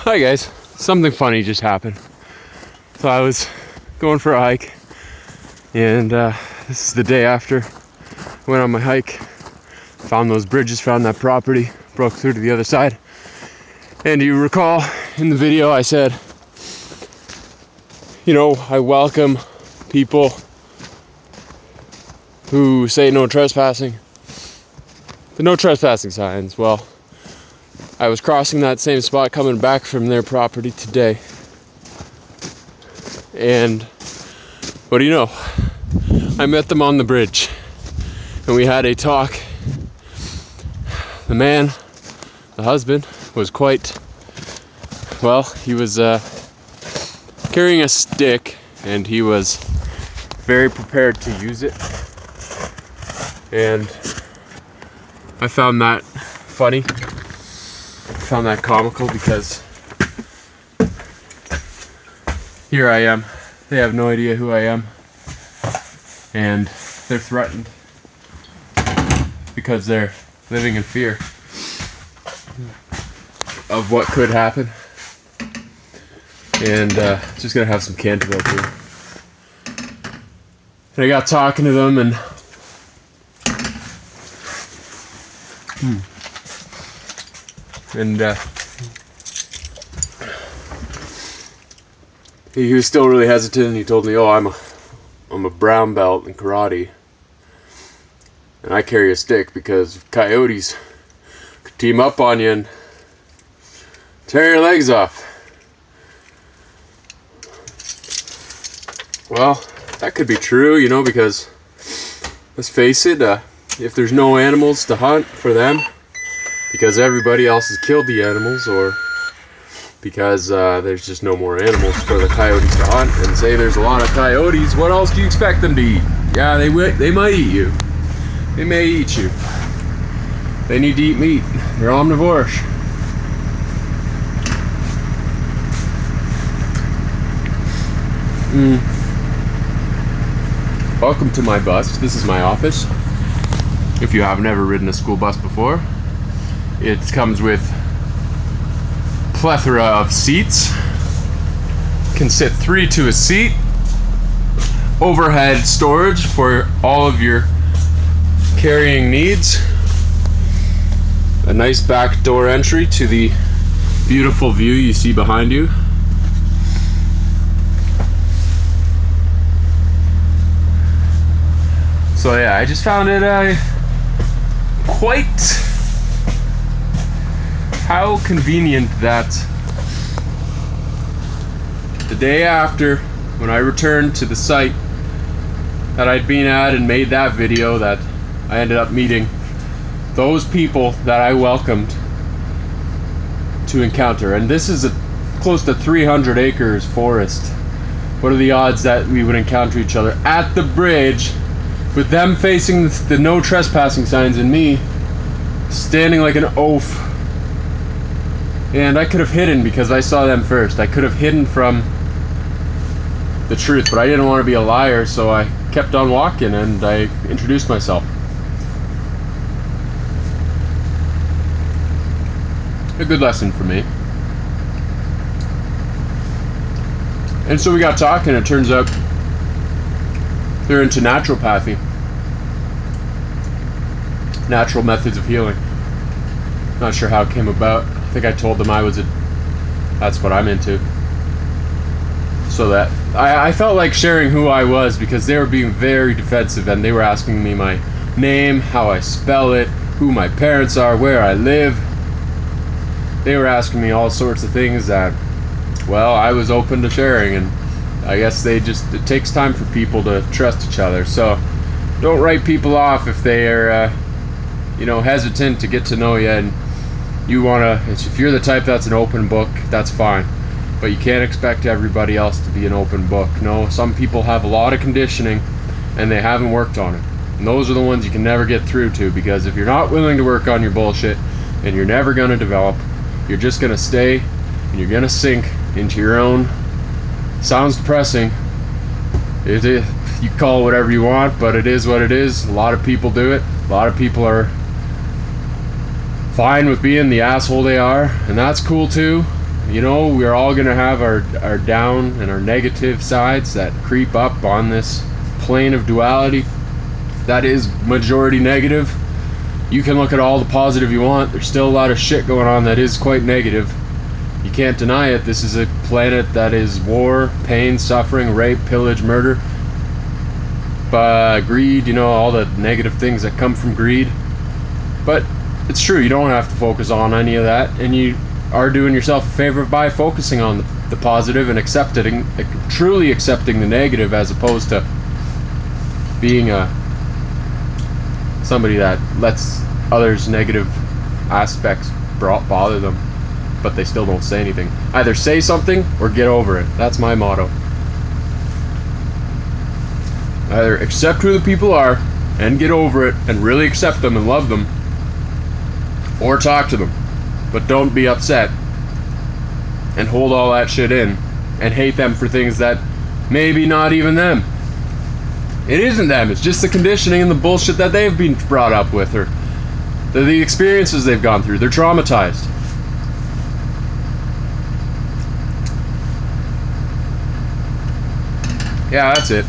Hi guys, something funny just happened. So I was going for a hike, and this is the day after I went on my hike, found those bridges, found that property, broke through to the other side. And you recall in the video I said, I welcome people who say no trespassing. The no trespassing signs. Well, I was crossing that same spot coming back from their property today. And what do you know? I met them on the bridge and we had a talk. The man, the husband, was he was carrying a stick and he was very prepared to use it. And I found that funny. Found that comical because here I am. They have no idea who I am. And they're threatened because they're living in fear of what could happen. And just gonna have some cantaloupe here. And I got talking to them and he was still really hesitant, and he told me, I'm a brown belt in karate, and I carry a stick because coyotes could team up on you and tear your legs off. Well, that could be true, because let's face it, if there's no animals to hunt for them because everybody else has killed the animals, or because there's just no more animals for the coyotes to hunt, and say there's a lot of coyotes, what else do you expect them to eat? Yeah, they might eat you. They may eat you. They need to eat meat. They're omnivores. Welcome to my bus. This is my office. If you have never ridden a school bus before, it comes with plethora of seats. Can sit 3 to a seat. Overhead storage for all of your carrying needs. A nice back door entry to the beautiful view you see behind you. So yeah, I just found it quite how convenient that the day after, when I returned to the site that I'd been at and made that video, that I ended up meeting those people that I welcomed to encounter. And this is a close to 300 acres forest. What are the odds that we would encounter each other at the bridge with them facing the no trespassing signs and me standing like an oaf? And I could have hidden because I saw them first. I could have hidden from the truth, but I didn't want to be a liar, so I kept on walking and I introduced myself. A good lesson for me. And so we got talking, and it turns out they're into naturopathy. Natural methods of healing. Not sure how it came about. I think I told them that's what I'm into. So that I felt like sharing who I was, because they were being very defensive and they were asking me my name, how I spell it, who my parents are, where I live. They were asking me all sorts of things that, well, I was open to sharing, and I guess it takes time for people to trust each other. So don't write people off if they are hesitant to get to know you, and if you're the type that's an open book, that's fine. But you can't expect everybody else to be an open book. No, some people have a lot of conditioning and they haven't worked on it. And those are the ones you can never get through to, because if you're not willing to work on your bullshit, then you're never going to develop. You're just going to stay and you're going to sink into your own. Sounds depressing. You call it whatever you want, but it is what it is. A lot of people do it. A lot of people are fine with being the asshole they are, and that's cool too. You know, we're all gonna have our down and our negative sides that creep up on this plane of duality that is majority negative. You can look at all the positive you want, there's still a lot of shit going on that is quite negative. You can't deny it. This is a planet that is war, pain, suffering, rape, pillage, murder, greed, you know, all the negative things that come from greed. But it's true, you don't have to focus on any of that, and you are doing yourself a favor by focusing on the positive and truly accepting the negative, as opposed to being somebody that lets others' negative aspects bother them, but they still don't say anything. Either say something or get over it. That's my motto. Either accept who the people are and get over it and really accept them and love them, or talk to them. But don't be upset and hold all that shit in and hate them for things that maybe not even them. It isn't them, it's just the conditioning and the bullshit that they've been brought up with, or the experiences they've gone through. They're traumatized. Yeah, that's it.